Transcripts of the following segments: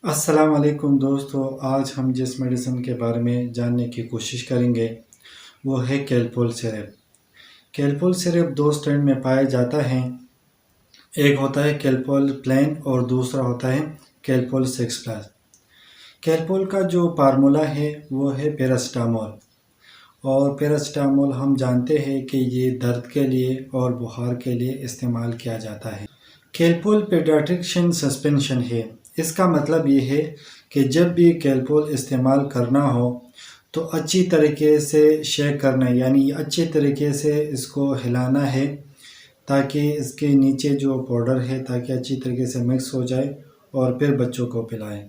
अस्सलाम वालेकुम दोस्तों, आज हम जिस मेडिसिन के बारे में जानने की कोशिश करेंगे वो है कैलपोल सिरप। कैलपोल सिरप दो स्ट्रेंड में पाया जाता है। एक होता है कैलपोल प्लेन और दूसरा होता है कैलपोल 6+। कैलपोल का जो फार्मूला है वो है पैरासिटामोल, और पैरासिटामोल हम जानते हैं कि ये दर्द के लिए और बुखार के लिए इस्तेमाल किया जाता है। कैलपोल पेडियाट्रिशियन सस्पेंशन है। इसका मतलब ये है कि जब भी कैलपोल इस्तेमाल करना हो तो अच्छी तरीके से शेक करना है, यानी अच्छी तरीके से इसको हिलाना है ताकि इसके नीचे जो पाउडर है ताकि अच्छी तरीके से मिक्स हो जाए और फिर बच्चों को पिलाएं।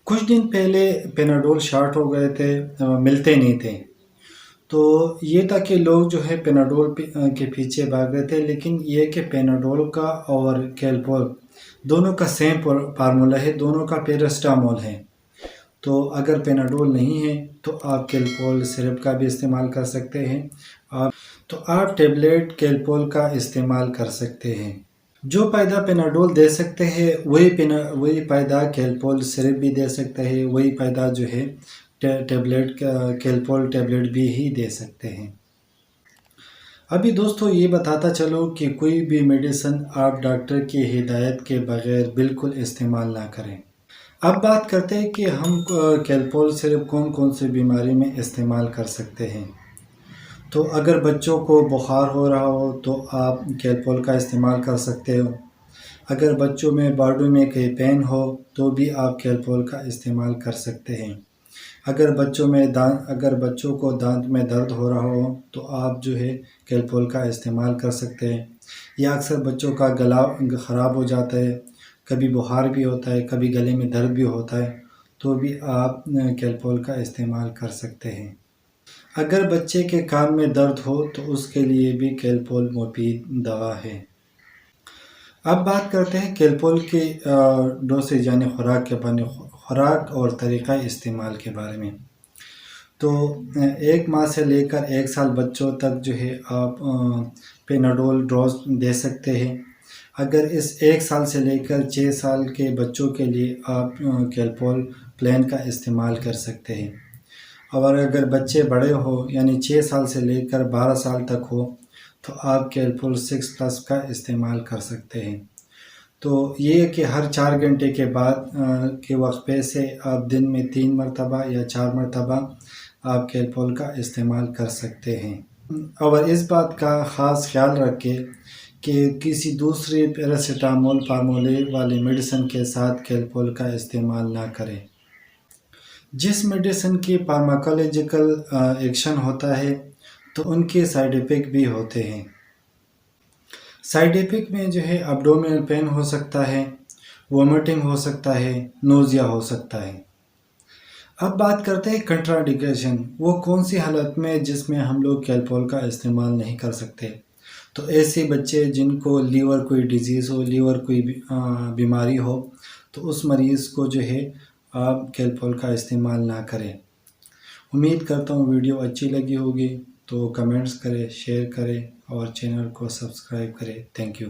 कुछ दिन पहले पेनाडोल शॉर्ट हो गए थे, मिलते नहीं थे, तो ये था कि लोग जो है पेनाडोल के पीछे भाग रहे थे। लेकिन ये कि पेनाडोल का और कैलपोल दोनों का सेम फार्मूला है, दोनों का पैरासिटामोल है। तो अगर पेनाडोल नहीं है तो आप कैलपोल सिरप का भी इस्तेमाल कर सकते हैं। आप टेबलेट कैलपोल का इस्तेमाल कर सकते हैं। जो फ़ायदा पेनाडोल दे सकते हैं वही फ़ायदा कैलपोल सिरप भी दे सकते हैं, वही फ़ायदा जो है टेबलेट कैलपोल टेबलेट भी ही दे सकते हैं। अभी दोस्तों ये बताता चलो कि कोई भी मेडिसिन आप डॉक्टर की हिदायत के बगैर बिल्कुल इस्तेमाल ना करें। अब बात करते हैं कि हम कैलपोल सिरप कौन कौन सी बीमारी में इस्तेमाल कर सकते हैं। तो अगर बच्चों को बुखार हो रहा हो तो आप कैलपोल का इस्तेमाल कर सकते हो। अगर बच्चों में बॉडी में कहीं पेन हो तो भी आप कैलपोल का इस्तेमाल कर सकते हैं। अगर बच्चों को दांत में दर्द हो रहा हो तो आप जो है कैलपोल का इस्तेमाल कर सकते हैं। या अक्सर बच्चों का गला ख़राब हो जाता है, कभी बुखार भी होता है, कभी गले में दर्द भी होता है, तो भी आप कैलपोल का इस्तेमाल कर सकते हैं। अगर बच्चे के कान में दर्द हो तो उसके लिए भी कैलपोल मुफीद दवा है। अब बात करते हैं कैलपोल की डोसेज यानी खुराक और तरीक़ा इस्तेमाल के बारे में। तो 1 माह से लेकर 1 साल बच्चों तक जो है आप पेनाडोल डोज दे सकते हैं। अगर इस 1 साल से लेकर 6 साल के बच्चों के लिए आप कैलपोल प्लेन का इस्तेमाल कर सकते हैं। और अगर बच्चे बड़े हो यानी 6 साल से लेकर 12 साल तक हो तो आप कैलपोल 6+ का इस्तेमाल कर सकते हैं। तो ये है कि हर 4 घंटे के बाद के वक्फे से आप दिन में 3 मरतबा या 4 मरतबा आप कैलपोल का इस्तेमाल कर सकते हैं। और इस बात का ख़ास ख्याल रखें कि किसी दूसरे पैरासिटामोल फार्मूले वाली मेडिसिन के साथ कैलपोल का इस्तेमाल ना करें। जिस मेडिसिन की फार्माकोलॉजिकल एक्शन होता है तो उनके साइड इफ़ेक्ट भी होते हैं। साइड इफ़ेक्ट में जो है एब्डोमिनल पेन हो सकता है, वोमिटिंग हो सकता है, नोज़िया हो सकता है। अब बात करते हैं कंट्राइंडिकेशन, वो कौन सी हालत में जिसमें हम लोग कैलपोल का इस्तेमाल नहीं कर सकते। तो ऐसे बच्चे जिनको लीवर कोई डिजीज़ हो, लीवर कोई बीमारी हो, तो उस मरीज़ को जो है आप कैलपोल का इस्तेमाल ना करें। उम्मीद करता हूँ वीडियो अच्छी लगी होगी, तो कमेंट्स करें, शेयर करें और चैनल को सब्सक्राइब करें। Thank you.